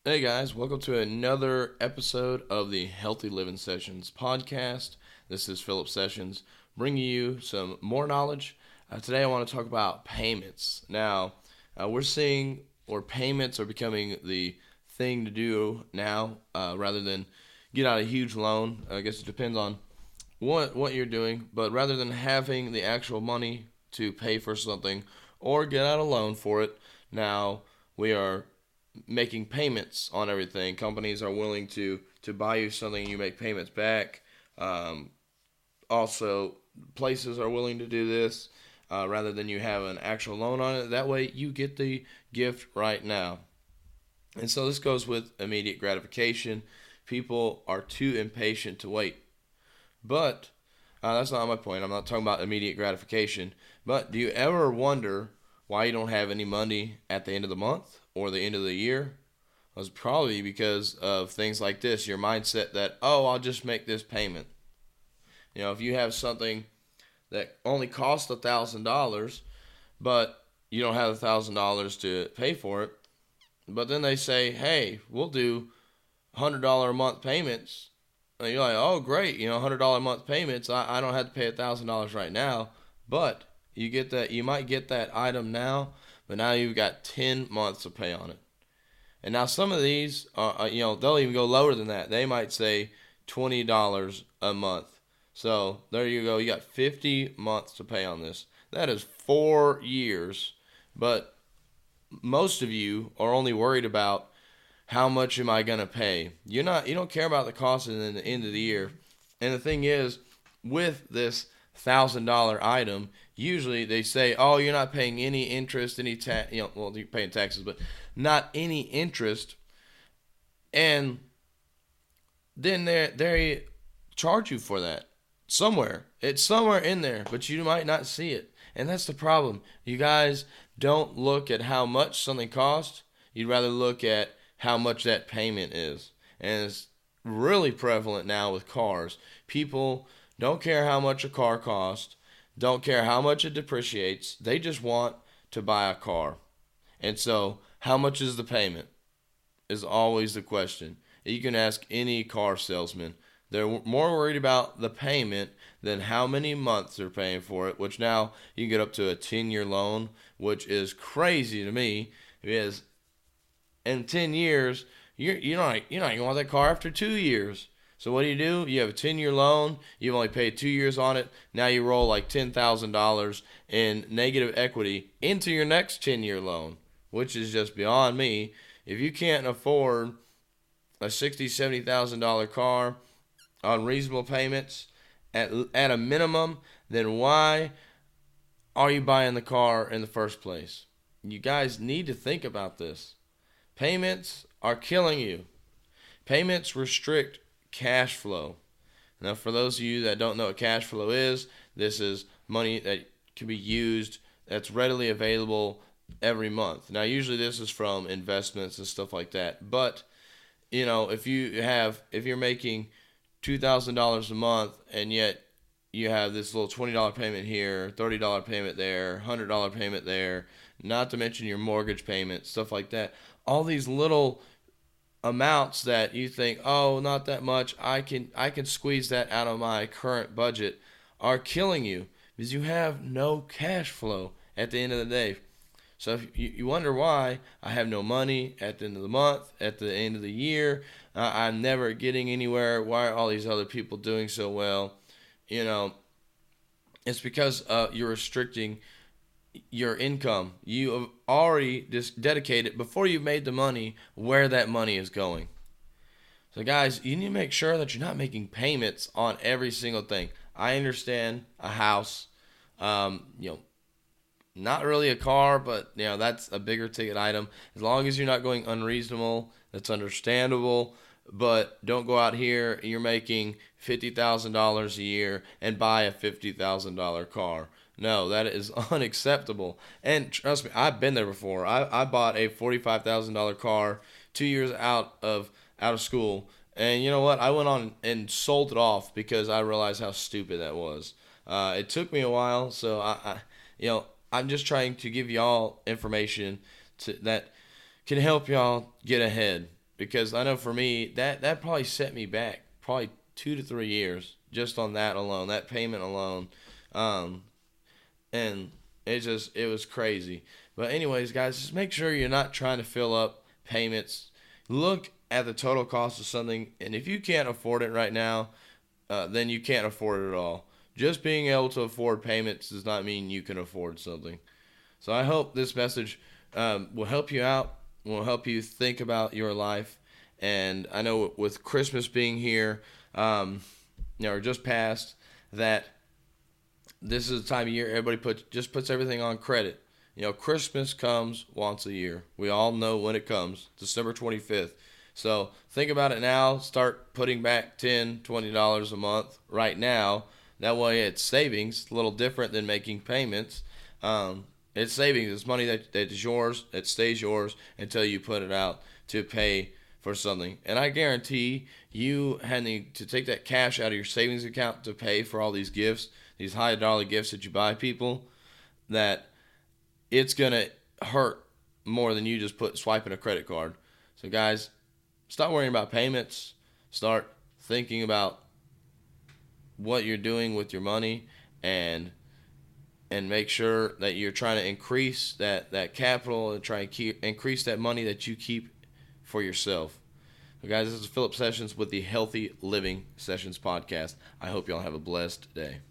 Hey guys, welcome to another episode of the Healthy Living Sessions podcast. This is Philip Sessions bringing you some more knowledge. Today I want to talk about payments. Now, we're seeing where payments are becoming the thing to do now rather than get out a huge loan. I guess it depends on what you're doing, but rather than having the actual money to pay for something or get out a loan for it, now we are making payments on everything. Companies are willing to buy you something, you make payments back. Um, Also, places are willing to do this rather than you have an actual loan on it. That way, you get the gift right now. And so this goes with immediate gratification. People are too impatient to wait. But that's not my point. I'm not talking about immediate gratification. But do you ever wonder why you don't have any money at the end of the month or the end of the year? Well, it's probably because of things like this. Your mindset that, oh, I'll just make this payment. If you have something that only costs $1,000, but you don't have $1,000 to pay for it, but then they say, hey, we'll do $100 a month payments. And you're like, oh, great, $100 a month payments. I don't have to pay $1,000 right now, but you get that. You might get that item now, but now you've got 10 months to pay on it. And now some of these, they'll even go lower than that. They might say $20 a month. So there you go. You got 50 months to pay on this. That is 4 years. But most of you are only worried about how much am I gonna pay. You don't care about the cost at the end of the year. And the thing is, with this $1,000 item, usually they say, oh, you're not paying any interest, any tax. Well, you're paying taxes, but not any interest. And then they charge you for that somewhere. It's somewhere in there, but you might not see it. And that's the problem. You guys don't look at how much something costs. You'd rather look at how much that payment is. And it's really prevalent now with cars. People don't care how much a car costs, don't care how much it depreciates. They just want to buy a car. And so, how much is the payment? Is always the question. You can ask any car salesman. They're more worried about the payment than how many months they're paying for it, which now you can get up to a 10-year loan, which is crazy to me because in 10 years, you're not going to want that car after 2 years. So what do? You have a 10-year loan. You've only paid 2 years on it. Now you roll like $10,000 in negative equity into your next 10-year loan, which is just beyond me. If you can't afford a $60,000-$70,000 car on reasonable payments at a minimum, then why are you buying the car in the first place? You guys need to think about this. Payments are killing you. Payments restrict cash flow. Now, for those of you that don't know what cash flow is, this is money that can be used that's readily available every month. Now, usually this is from investments and stuff like that. But, if you're making $2,000 a month and yet you have this little $20 payment here, $30 payment there, $100 payment there, not to mention your mortgage payment, stuff like that. All these little amounts that you think, oh, not that much, I can squeeze that out of my current budget, are killing you because you have no cash flow at the end of the day. So if you wonder why I have no money at the end of the month, at the end of the year, I'm never getting anywhere. Why are all these other people doing so well? It's because you're restricting your income. You have already just dedicated before you've made the money where that money is going. So guys, you need to make sure that you're not making payments on every single thing. I understand a house, not really a car, but that's a bigger ticket item. As long as you're not going unreasonable, that's understandable. But don't go out here. You're making $50,000 a year and buy a $50,000 car. No, that is unacceptable. And trust me, I've been there before. I bought a $45,000 car 2 years out of school, and you know what? I went on and sold it off because I realized how stupid that was. It took me a while, so I'm just trying to give y'all information that can help y'all get ahead. because I know for me that probably set me back probably 2 to 3 years just on that alone, that payment alone. Um, and it was crazy. But anyways, guys, just make sure you're not trying to fill up payments. Look at the total cost of something, and if you can't afford it right now, then you can't afford it at all. Just being able to afford payments does not mean you can afford something. So I hope this message will help you out, will help you think about your life. And I know with Christmas being here, or just passed, that this is the time of year everybody puts everything on credit. Christmas comes once a year. We all know when it comes, December 25th. So think about it now. Start putting back $10, $20 a month right now. That way it's savings, a little different than making payments. It's savings. It's money that is yours. It stays yours until you put it out to pay for something. And I guarantee you having to take that cash out of your savings account to pay for all these gifts, these high dollar gifts that you buy people, that it's going to hurt more than you just swiping a credit card. So guys, stop worrying about payments. Start thinking about what you're doing with your money, and make sure that you're trying to increase that capital and try and increase that money that you keep for yourself. So guys, this is Philip Sessions with the Healthy Living Sessions podcast. I hope y'all have a blessed day.